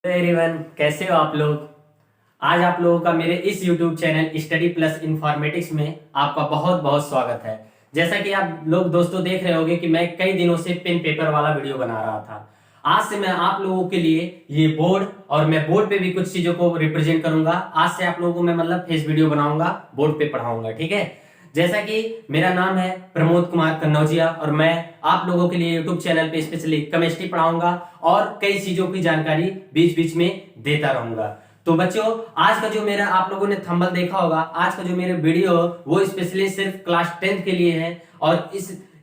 Everyone, कैसे हो आप लोग। आज आप लोगों का मेरे इस YouTube channel study plus informatics में आपका बहुत बहुत स्वागत है। जैसा कि आप लोग दोस्तों देख रहे होंगे कि मैं कई दिनों से पेन पेपर वाला वीडियो बना रहा था। आज से मैं आप लोगों के लिए ये बोर्ड और मैं बोर्ड पे भी कुछ चीजों को रिप्रेजेंट करूंगा। आज से आप लोगों को मैं फेस वीडियो बनाऊंगा, बोर्ड पे पढ़ाऊंगा, ठीक है। जैसा कि मेरा नाम है प्रमोद कुमार कन्नौजिया और मैं आप लोगों के लिए यूट्यूब चैनल पे स्पेशली केमिस्ट्री पढ़ाऊंगा और कई चीजों की जानकारी बीच बीच में देता रहूंगा। तो बच्चों, आज का जो मेरा आप लोगों ने थंबनेल देखा होगा, आज का जो मेरे वीडियो वो स्पेशली सिर्फ क्लास 10 के लिए है। और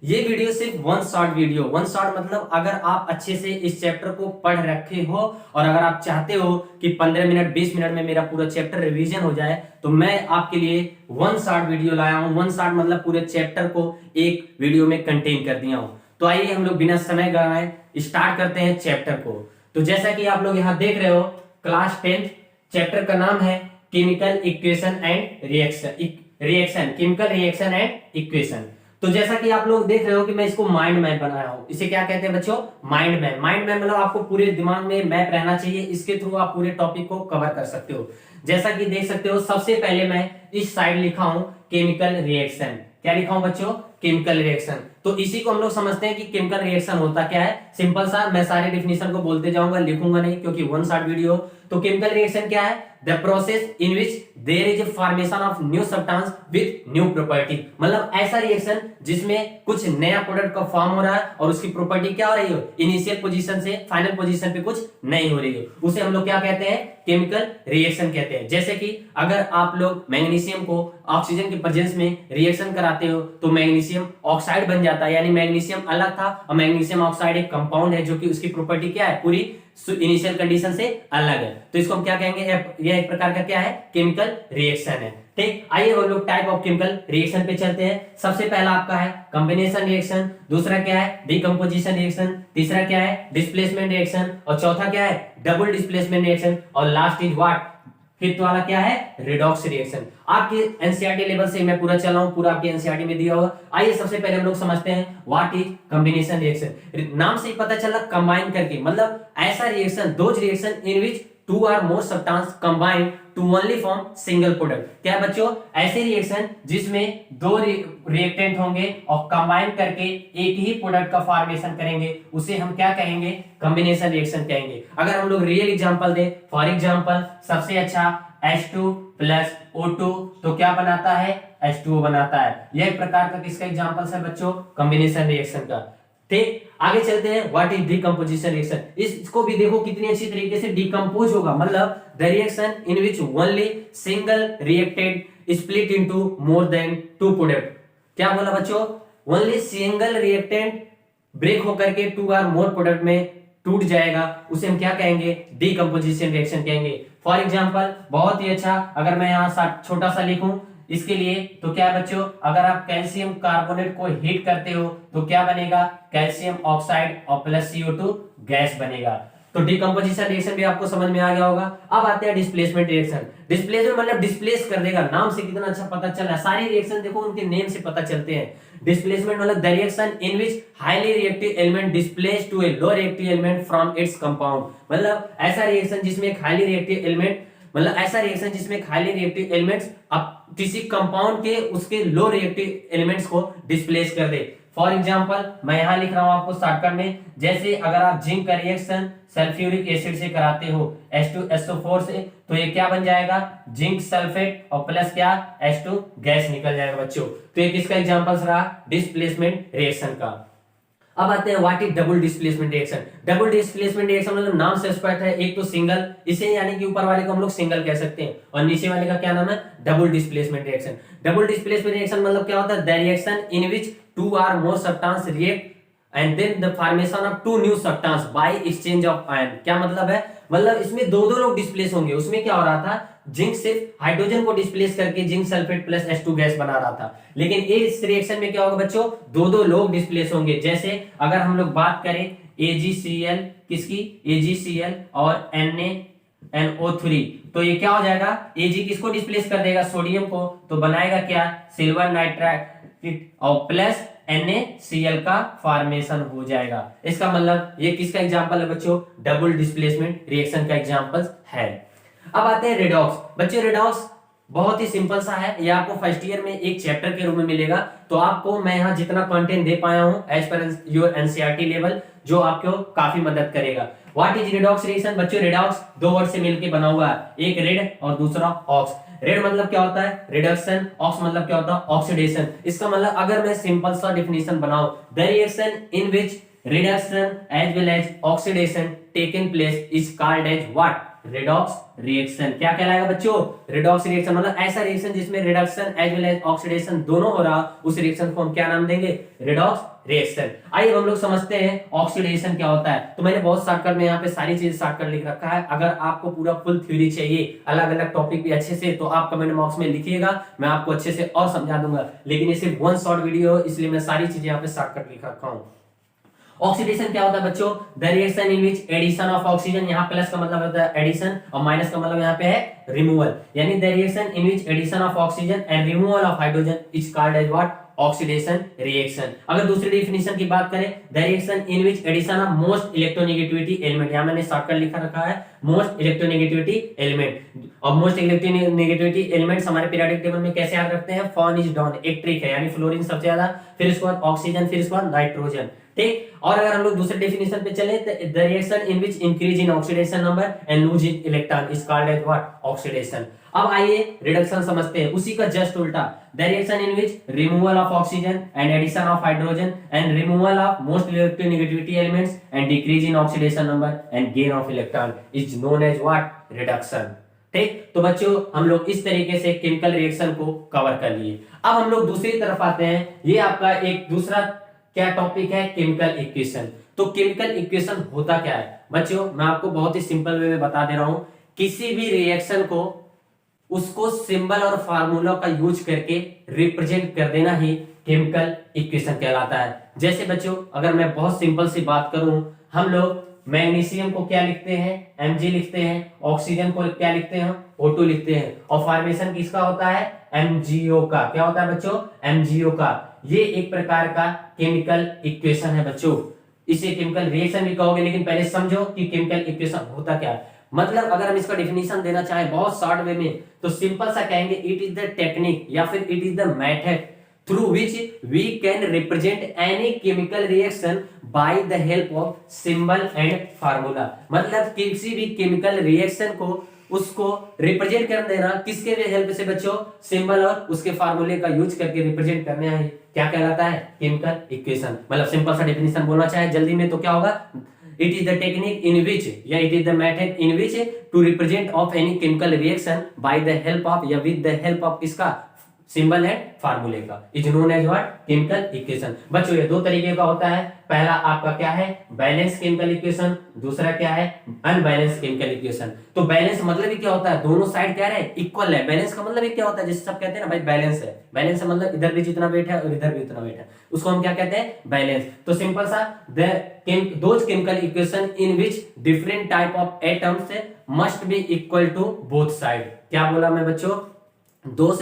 ये वीडियो सिर्फ one shot video, one shot मतलब अगर आप अच्छे से इस चैप्टर को पढ़ रखे हो और अगर आप चाहते हो कि 15 मिनट 20 मिनट में मेरा पूरा चैप्टर रिवीजन हो जाए, तो मैं आपके लिए वन शॉट वीडियो लाया हूं। वन शॉट मतलब पूरे चैप्टर को एक वीडियो में कंटेन कर दिया हूं। तो आइए हम लोग बिना समय गवाए स्टार्ट करते हैं चैप्टर को। तो जैसा कि आप लोग यहाँ देख रहे हो, क्लास 10 चैप्टर का नाम है chemical equation and reaction, chemical reaction and equation. तो जैसा कि आप लोग देख रहे हो कि मैं इसको माइंड मैप बनाया हूं। इसे क्या कहते हैं बच्चों? Mind map. माइंड मैप मतलब आपको पूरे दिमाग में मैप रहना चाहिए, इसके थ्रू आप पूरे टॉपिक को कवर कर सकते हो। जैसा कि देख सकते हो, सबसे पहले मैं इस साइड लिखा हूं केमिकल रिएक्शन। क्या लिखा हूं बच्चों? Chemical reaction. तो इसी को हम लोग समझते हैं कि केमिकल रिएक्शन होता क्या है। सिंपल सा, मैं सारे डिफिनेशन को बोलते जाऊंगा, लिखूंगा नहीं क्योंकि वन शॉट वीडियो। तो केमिकल रिएक्शन क्या है? The process in which there is a formation of new substance with new property. मतलब ऐसा रिएक्शन जिसमें कुछ नया प्रोडक्ट का फॉर्म हो रहा है और उसकी प्रॉपर्टी क्या हो रही हो, इनिशियल पोजीशन से फाइनल पोजीशन पे कुछ नहीं हो रही हो, उसे हम लोग क्या कहते हैं? केमिकल रिएक्शन कहते हैं। जैसे कि अगर आप लोग मैग्नीशियम को ऑक्सीजन के प्रेजेंस में रिएक्शन कराते हो तो मैग्नीशियम ऑक्साइड बन जाता है, यानी मैग्नीशियम अलग था और मैग्नीशियम ऑक्साइड एक कंपाउंड है जो कि उसकी प्रॉपर्टी क्या है, पूरी इनिशियल कंडीशन से अलग है। तो इसको हम क्या कहेंगे? यह एक प्रकार का क्या है? केमिकल रिएक्शन है। ठीक, आइए हम लोग टाइप ऑफ केमिकल रिएक्शन पे चलते हैं। सबसे पहला आपका है कॉम्बिनेशन रिएक्शन, दूसरा क्या है? डीकंपोजिशन रिएक्शन, तीसरा क्या है? डिस्प्लेसमेंट रिएक्शन और चौथा क्या है? डबल डिस्प्लेसमेंट रिएक्शन और लास्ट इज व्हाट? फिफ्थ वाला क्या है? Redox reaction. आपके एनसीईआरटी लेवल से मैं पूरा चला हूं, पूरा आपके एनसीईआरटी में दिया हुआ। आइए सबसे पहले हम लोग समझते हैं व्हाट इज कॉम्बिनेशन रिएक्शन। नाम से ही पता चला कंबाइन करके, मतलब ऐसा reaction, those reaction in which two or more substance combine to only form single product. क्या बच्चों? ऐसे रिएक्शन जिसमें दो रिएक्टेंट होंगे और कंबाइन करके एक ही प्रोडक्ट का फॉर्मेशन करेंगे, उसे हम क्या कहेंगे? कॉम्बिनेशन रिएक्शन कहेंगे। अगर हम लोग रियल एग्जांपल दें, फॉर एग्जांपल सबसे अच्छा H2 प्लस O2 तो क्या बनाता है? H2O बनाता है। यह एक प्रकार का किसका एग्जांपल है बच्चों? कॉम्बिनेशन रिएक्शन का। ठीक, आगे चलते हैं व्हाट इज डीकंपोजिशन रिएक्शन। इसको भी देखो कितनी अच्छी तरीके से डीकंपोज होगा, मतलब the reaction in which only single reactant split into more than two product. क्या बोला बच्चों? ओनली सिंगल रिएक्टेंट ब्रेक होकर के टू आर मोर प्रोडक्ट में टूट जाएगा, उसे हम क्या कहेंगे? डीकंपोजिशन रिएक्शन कहेंगे। फॉर एग्जांपल बहुत ही अच्छा, अगर मैं यहां छोटा सा लिखूं इसके लिए, तो क्या है बच्चों? अगर आप कैल्शियम कार्बोनेट को हीट करते हो तो क्या बनेगा? कैल्शियम ऑक्साइड और प्लस CO2 गैस बनेगा। तो डीकंपोजिशन रिएक्शन भी आपको समझ में आ गया होगा। अब आते हैं डिस्प्लेसमेंट रिएक्शन। डिस्प्लेसमेंट मतलब डिस्प्लेस कर देगा, नाम से कितना अच्छा पता चल रहा है। सारी रिएक्शन देखो उनके नेम से पता चलते हैं। डिस्प्लेसमेंट मतलब the reaction in which highly reactive element displace to a low reactive element from its compound. मतलब ऐसा रिएक्शन जिसमें एक हाईली रिएक्टिव एलिमेंट, मतलब ऐसा रिएक्शन जिसमें हाईली रिएक्टिव एलिमेंट्स अब किसी कंपाउंड के उसके लो रिएक्टिव एलिमेंट्स को डिस्प्लेस कर दे। फॉर एग्जांपल मैं यहां लिख रहा हूं आपको शॉर्टकट में, जैसे अगर आप जिंक का रिएक्शन सल्फ्यूरिक एसिड से कराते हो H2SO4 से, तो ये क्या बन जाएगा? जिंक सल्फेट और प्लस क्या? H2 गैस निकल जाएगा बच्चों। तो ये किसका एग्जांपल रहा? डिस्प्लेसमेंट रिएक्शन का। अब आते हैं what is double displacement reaction. Double displacement reaction मतलब नाम से स्पष्ट है, एक तो सिंगल, इसे यानी कि ऊपर वाले को हम लोग सिंगल कह सकते हैं और नीचे वाले का क्या नाम है? Double displacement reaction. Double displacement reaction मतलब क्या होता है? The reaction in which two or more substance react and then the formation of two new substance by exchange of ion. क्या मतलब है? मतलब इसमें दो दो लोग डिस्प्लेस होंगे। उसमें क्या हो रहा था? जिंक सिर्फ हाइड्रोजन को डिस्प्लेस करके zinc sulphate plus H2 gas बना रहा था, लेकिन इस रिएक्शन में क्या होगा बच्चों? दो दो लोग डिस्प्लेस होंगे। जैसे अगर हम लोग बात करें AgCl, किसकी? AgCl और NaNO3, तो ये क्या हो जाएगा? Ag किसको डिस्प्लेस कर देगा? सोडियम को, तो बनाएगा क्या? सिल्वर नाइट्राइड और प्लस NaCl का फॉर्मेशन हो जाएगा। इसका मतलब ये किसका एग्जांपल है बच्चों? डबल डिस्प्लेसमेंट रिएक्शन का एग्जांपल है। अब आते हैं रेडॉक्स। बच्चों रेडॉक्स बहुत ही सिंपल सा है, ये आपको फर्स्ट ईयर में एक चैप्टर के रूप में मिलेगा। तो आपको मैं यहाँ जितना कंटेंट दे पाया हूँ as per your NCERT level, जो आपको काफी मदद करेगा। What is redox reaction? बच्चों रेडॉक्स दो वर्ड से मिलकर बना हुआ है, एक रेड और दूसरा ऑक्स। रेड मतलब क्या होता है? रिडक्शन। ऑक्स मतलब क्या होता है? ऑक्सीडेशन। इसका मतलब अगर मैं सिंपल सा डिफिनेशन बनाऊं, the reaction in which reduction as well as oxidation taken place is called as what? Redox reaction. क्या कहलाएगा बच्चों? रेडॉक्स रिएक्शन मतलब ऐसा रिएक्शन जिसमें reduction as well as oxidation दोनों हो रहा, उस रिएक्शन को हम क्या नाम देंगे? Redox reaction. आइए हम लोग समझते हैं ऑक्सीडेशन क्या होता है। तो मैंने बहुत शॉर्टकट में यहाँ पे सारी चीज शॉर्टकट लिख रखा है। अगर आपको पूरा फुल थ्योरी चाहिए अलग अलग टॉपिक पे अच्छे से, तो आप कमेंट बॉक्स में लिखिएगा, मैं आपको अच्छे से और समझा दूंगा। लेकिन ये सिर्फ वन शॉर्ट वीडियो, इसलिए मैं सारी चीजें यहाँ पे शॉर्टकट लिख रखा हूँ। ऑक्सीडेशन क्या होता है बच्चों? The reaction in which addition of oxygen, यहाँ प्लस का मतलब होता है एडिशन और माइनस का मतलब यहाँ पे है रिमूवल, यानी the reaction in which addition of oxygen and removal of hydrogen is called as what? Oxidation reaction. अगर दूसरी डेफिनेशन की बात करें, the reaction in which addition of most electronegativity element, यहाँ मैंने शॉर्टकट लिखा रखा है मोस्ट इलेक्ट्रोनेगेटिविटी एलिमेंट। और मोस्ट इलेक्ट्रोनेगेटिविटी एलिमेंट्स हमारे पीरियोडिक टेबल में कैसे याद रखते हैं? फॉन इज डाउन, एक ट्रिक है, यानी फ्लोरीन सबसे ज्यादा, फिर उसके बाद ऑक्सीजन, फिर उसके बाद नाइट्रोजन। ठीक। और अगर हम लोग दूसरे डेफिनेशन पे चले, the reaction in which increase in oxidation number and lose in electron is called as what? Oxidation. अब आइए रिडक्शन समझते हैं, उसी का जस्ट उल्टा। The reaction in which removal of oxygen and addition of hydrogen and removal of most electronegativity elements and decrease in oxidation number and gain of electron is known as what? Reduction. ठीक। तो बच्चों हम लोग इस तरीके से chemical reaction को cover कर लिए। अब हम लोग दूसरी तरफ आते हैं, ये आपका एक दूसरा क्या टॉपिक है? Chemical equation. तो केमिकल इक्वेशन होता क्या है बच्चों? मैं आपको बहुत ही सिंपल वे में बता दे रहा हूं। किसी भी रिएक्शन को उसको सिंबल और फार्मूला का यूज करके रिप्रेजेंट कर देना ही केमिकल इक्वेशन कहलाता है। जैसे बच्चों अगर मैं बहुत सिंपल सी बात करूं, हम लोग मैग्नीशियम को क्या लिखते हैं? Mg लिखते हैं। ऑक्सीजन को क्या लिखते हैं? O2 लिखते हैं। और फॉर्मेशन किसका होता है? MgO का। क्या होता है बच्चों? MgO का। ये एक प्रकार का केमिकल इक्वेशन है बच्चों। इसे केमिकल रिएक्शन भी कहोगे, लेकिन पहले समझो कि केमिकल इक्वेशन होता क्या है। मतलब अगर हम इसका डिफिनीशन देना चाहें बहुत शॉर्ट वे में, तो सिंपल सा कहेंगे इट इज द टेक्निक या फिर it is the method through which we can represent any chemical reaction by the help of symbol and formula। मतलब किसी भी केमिकल रिएक्शन को उसको रिप्रेजेंट कर देना किसके हेल्प से बच्चों? सिंबल और उसके फार्मूले का यूज करके रिप्रेजेंट करने है, क्या कहलाता है? Chemical equation. मतलब सिंपल सा डेफिनेशन बोलना चाहे जल्दी में तो क्या होगा? It is the technique in which या it is the method in which to represent of any chemical reaction by the help of या with the help of किसका? सिंबल है फार्मूले का, is known as what? Chemical equation. बच्चों ये दो तरीके का होता है। पहला आपका क्या है? Balance chemical equation. दूसरा क्या है? Unbalance chemical equation. तो बैलेंस मतलब ही क्या होता है? दोनों साइड क्या है? इक्वल है। बैलेंस का मतलब ही क्या होता है? जैसे सब कहते हैं ना भाई बैलेंस है। बैलेंस है मतलब इधर भी जितना वेट है और इधर भी उतना वेट है, उसको हम क्या कहते हैं? बैलेंस। तो सिंपल सा those chemical equation in which different type of atoms must be equal to both side. क्या बोला मैं बच्चों? those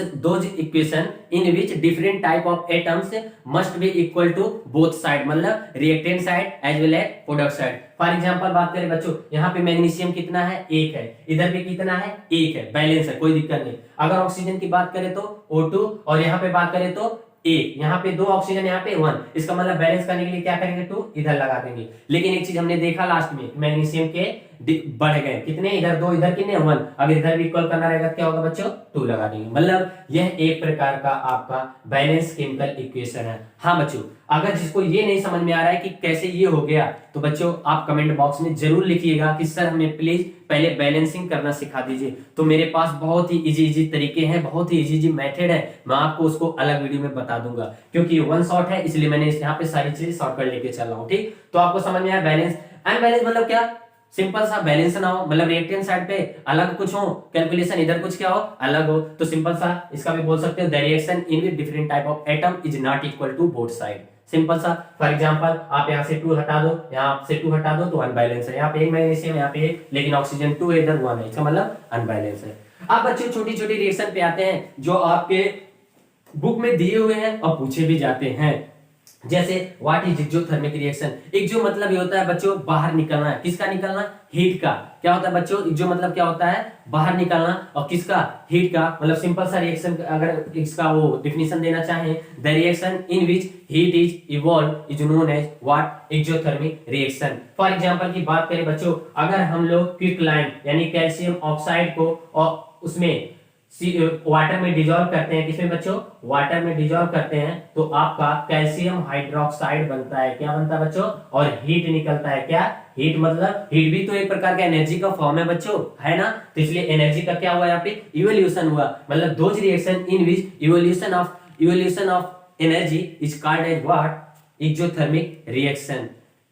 equation in which different type of atoms must be equal to both side, मतलब reactant side as well as product side। For example बात करें बच्चों, यहाँ पे मैग्नीशियम कितना है? 1 है। इधर पे कितना है? 1 है। बैलेंस है, कोई दिक्कत नहीं। अगर ऑक्सीजन की बात करें तो O2 और यहाँ पे बात करें तो 1, यहाँ पे 2 ऑक्सीजन, यहाँ पे 1। इसका मतलब बैलेंस करने के लिए क्या करेंगे? 2 इधर लगा देंगे। लेकिन एक चीज हमने देखा लास्ट में, मैग्नीशियम के बढ़ गए कितने? इधर 2, इधर कितने? 1। अगर इधर भी इक्वल करना रहेगा क्या होगा बच्चों? 2 लगा देंगे। मतलब यह एक प्रकार का आपका बैलेंस केमिकल इक्वेशन है। हाँ बच्चों, अगर जिसको ये नहीं समझ में आ रहा है कि कैसे ये हो गया, तो बच्चों आप कमेंट बॉक्स में जरूर लिखिएगा कि सर हमें प्लीज पहले बैलेंसिंग करना सिखा दीजिए। तो मेरे पास बहुत ही इजी तरीके हैं, बहुत ही इजी मेथड है, मैं आपको उसको अलग वीडियो में बता दूंगा। क्योंकि वन शॉट है इसलिए मैंने यहाँ पे सारी चीजें शॉर्टकट लेके चल रहा हूँ। ठीक, तो आपको समझ में आया बैलेंस। अनबैलेंस मतलब क्या? सिंपल सा बैलेंस ना हो, मतलब रिएक्टेंट साइड पे अलग कुछ हो, कैलकुलेशन इधर कुछ क्या हो? अलग हो। तो सिंपल सा इसका भी बोल सकते हो, the reaction in which different type of atom is not equal to both side. Simple सा। फॉर एग्जांपल आप यहाँ से 2 हटा दो, यहाँ से 2 हटा दो तो अनबैलेंस है। यहाँ पे 1 मैग्नीशियम, यहाँ पे 1, लेकिन ऑक्सीजन 2 है, इधर 1 है, इसका मतलब अनबैलेंस है। अब बच्चों छोटी छोटी रिएक्शन पे आते हैं जो आपके बुक में दिए हुए हैं और पूछे भी जाते हैं। जैसे व्हाट इज एक्सोथर्मिक रिएक्शन। एक्सो मतलब ये होता है बच्चों बाहर निकलना है, किसका निकलना, हीट का। क्या होता है बच्चों एक्सो मतलब क्या होता है, बाहर निकलना, और किसका, हीट का। मतलब सिंपल सा रिएक्शन अगर इसका वो डिफिनेशन देना चाहें, the reaction in which heat is evolve is known as what, exothermic reaction. For example की बात करें बच्चों, अगर हम लोग क्विकलाइन यानी कैल्शियम ऑक्साइड को और उसमें वाटर में डिजोल्व करते हैं, किसमें बच्चों, वाटर में डिजोल्व करते हैं, तो आपका कैल्शियम हाइड्रोक्साइड बनता है। क्या बनता है बच्चों, और हीट निकलता है। क्या, हीट मतलब, हीट भी तो एक प्रकार का एनर्जी का फॉर्म है बच्चों, है ना। तो इसलिए एनर्जी का क्या हुआ यहाँ पे, इवोल्यूशन हुआ। मतलब those reaction in which evolution of energy is called as what, exothermic reaction.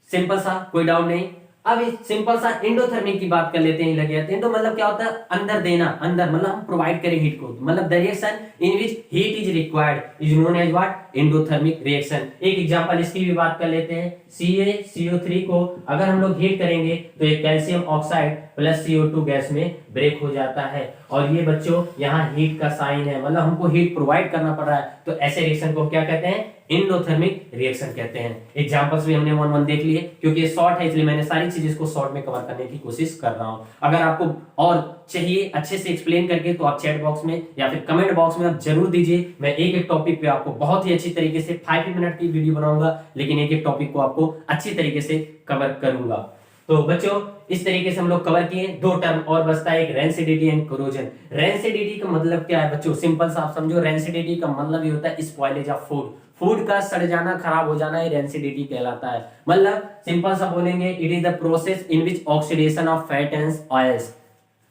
Simple सा, कोई डाउट नहीं। अब इस सिंपल सा एंडोथर्मिक की बात कर लेते हैं, लगे एंडो मतलब क्या होता है, अंदर देना, अंदर मतलब हम प्रोवाइड करें हीट को, मतलब the reaction in which heat is required is known as what, endothermic reaction. एक एग्जांपल इसकी भी बात कर लेते हैं, CaCO3 को अगर हम लोग हीट करेंगे तो एक calcium oxide plus CO2 gas में ब्रेक हो जाता है। और ये बच्चों यहाँ हीट का साइन है, मतलब हमको हीट प्रोवाइड करना पड़ रहा है, तो ऐसे रिएक्शन को क्या कहते हैं, एंडोथर्मिक रिएक्शन कहते हैं। एग्जांपल्स भी हमने वन देख लिए, क्योंकि ये शॉर्ट है इसलिए मैंने सारी चीजें इसको शॉर्ट में कवर करने की कोशिश कर रहा हूं। अगर आपको और चाहिए अच्छे से एक्सप्लेन करके तो आप चैट बॉक्स में या फिर कमेंट बॉक्स में आप जरूर दीजिए। मैं एक एक टॉपिक पे आपको बहुत ही अच्छी तरीके से 5 मिनट की वीडियो बनाऊंगा, लेकिन एक एक टॉपिक को आपको अच्छी तरीके से कवर करूंगा। तो बच्चों इस तरीके से हम लोग कवर किए। दो टर्म और बचता है, एक रेंसिडिटी एंड कोरोजन। रेंसिडिटी का मतलब क्या है बच्चों, सिंपल सा आप समझो, रेंसिडिटी का मतलब ये होता है स्पॉइलेज ऑफ फूड, फूड का सड़ जाना, खराब हो जाना, ये रेंसिडिटी कहलाता है। मतलब सिंपल सा बोलेंगे, it is the process in which oxidation of fat and oils,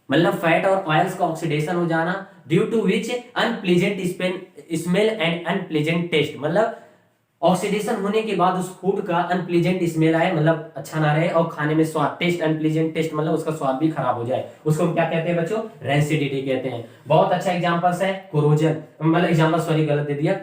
मतलब फैट और ऑयल्स का ऑक्सीडेशन हो जाना, due to which unpleasant smell and unpleasant taste. मतलब ऑक्सीडेशन होने के बाद उस फूड का अनप्लीजेंट स्मेल आए, मतलब अच्छा ना रहे, और खाने में स्वाद, टेस्ट अनप्लीजेंट टेस्ट मतलब उसका स्वाद भी खराब हो जाए, उसको हम क्या कहते हैं बच्चों, रेंसिडिटी कहते हैं। बहुत अच्छा एग्जांपल्स है कोरोजन, मतलब एग्जांपल सॉरी गलत दे दिया।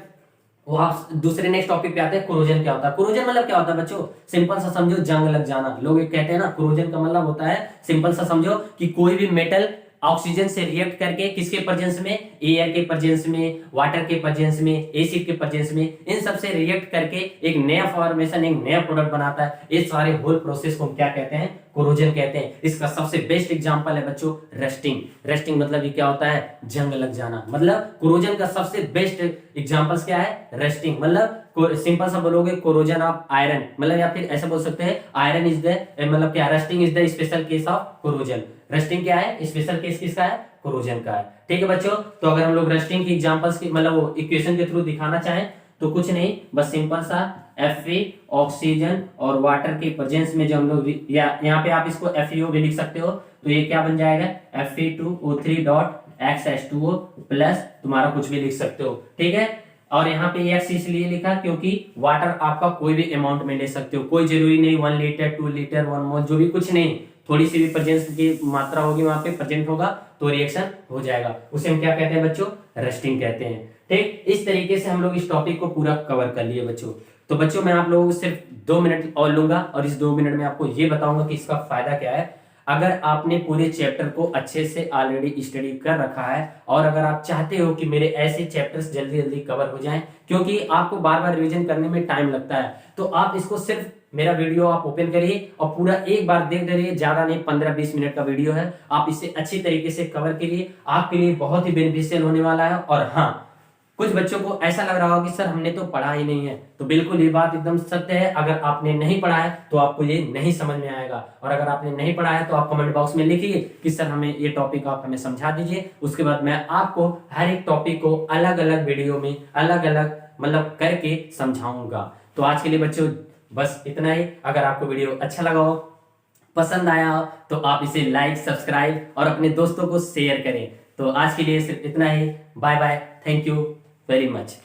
वो आप दूसरे नेक्स्ट टॉपिक पे आते हैं, कोरोजन क्या होता है। कोरोजन मतलब क्या होता है बच्चों, सिंपल सा समझो, जंग लग जाना। लोग कहते हैं ना, कोरोजन का मतलब होता है, सिंपल सा समझो कि कोई भी मेटल ऑक्सीजन से रिएक्ट करके, किसके प्रेजेंस में, एयर के प्रेजेंस में, वाटर के प्रेजेंस में, एसिड के प्रेजेंस में, इन सब से रिएक्ट करके एक नया फॉर्मेशन, एक नया प्रोडक्ट बनाता है। इस सारे होल प्रोसेस को हम क्या कहते हैं, कोरोजन कहते हैं। इसका सबसे बेस्ट एग्जांपल है बच्चों रस्टिंग। रस्टिंग मतलब ये क्या होता है, जंग लग जाना। मतलब कोरोजन का सबसे बेस्ट एग्जांपल्स क्या है, रस्टिंग। मतलब सिंपल सा बोलोगे, कोरोजन ऑफ आयरन, मतलब या फिर ऐसा बोल सकते हैं, आयरन इज द, मतलब क्या, rusting is the special case of corrosion. Rusting क्या है, स्पेशल केस किसका है, कोरोजन का है। ठीक है बच्चों, तो अगर हम लोग रस्टिंग की एग्जांपल्स की, मतलब वो इक्वेशन के थ्रू दिखाना चाहें तो कुछ नहीं, बस सिंपल सा Fe ऑक्सीजन और वाटर के प्रेजेंस में जब हम लोग, या यहाँ पे आप इसको FeO भी लिख सकते हो, तो ये क्या बन जाएगा, Fe2O3 डॉट XH2O प्लस तुम्हारा कुछ भी लिख सकते हो। ठीक है, और यहाँ पे एक्स इसलिए लिखा क्योंकि वाटर आपका कोई भी अमाउंट में ले सकते हो, कोई जरूरी नहीं 1 लीटर 2 लीटर 1 मोल, जो भी कुछ नहीं, थोड़ी सी भी प्रेजेंस की मात्रा होगी वहां पे, प्रेजेंट होगा तो रिएक्शन हो जाएगा। उसे हम क्या कहते हैं बच्चों, रस्टिंग कहते हैं। ठीक, इस तरीके से हम लोग इस टॉपिक को पूरा कवर कर लिए बच्चों। तो बच्चों मैं आप लोगों को सिर्फ 2 मिनट और लूंगा, और इस 2 मिनट में आपको ये बताऊंगा कि इसका फायदा क्या है। अगर आपने पूरे चैप्टर को अच्छे से ऑलरेडी स्टडी कर रखा है, और अगर आप चाहते हो कि मेरे ऐसे चैप्टर्स जल्दी जल्दी कवर हो जाएं, क्योंकि आपको बार बार रिवीजन करने में टाइम लगता है, तो आप इसको सिर्फ मेरा वीडियो आप ओपन करिए और पूरा एक बार देख रहिए। ज्यादा नहीं, 15-20 मिनट का वीडियो है, आप इसे अच्छी तरीके से कवर करिए, आपके लिए बहुत ही बेनिफिशियल होने वाला है। और हाँ, कुछ बच्चों को ऐसा लग रहा होगा कि सर हमने तो पढ़ा ही नहीं है, तो बिल्कुल ये बात एकदम सत्य है। अगर आपने नहीं पढ़ा है तो आपको ये नहीं समझ में आएगा, और अगर आपने नहीं पढ़ा है तो आप कमेंट बॉक्स में लिखिए कि सर हमें ये टॉपिक आप हमें समझा दीजिए। उसके बाद मैं आपको हर एक टॉपिक को अलग अलग वीडियो में अलग अलग मतलब करके समझाऊंगा। तो आज के लिए बच्चों बस इतना ही। अगर आपको वीडियो अच्छा लगा हो, पसंद आया हो, तो आप इसे लाइक, सब्सक्राइब और अपने दोस्तों को शेयर करें। तो आज के लिए सिर्फ इतना ही। Bye bye, thank you very much.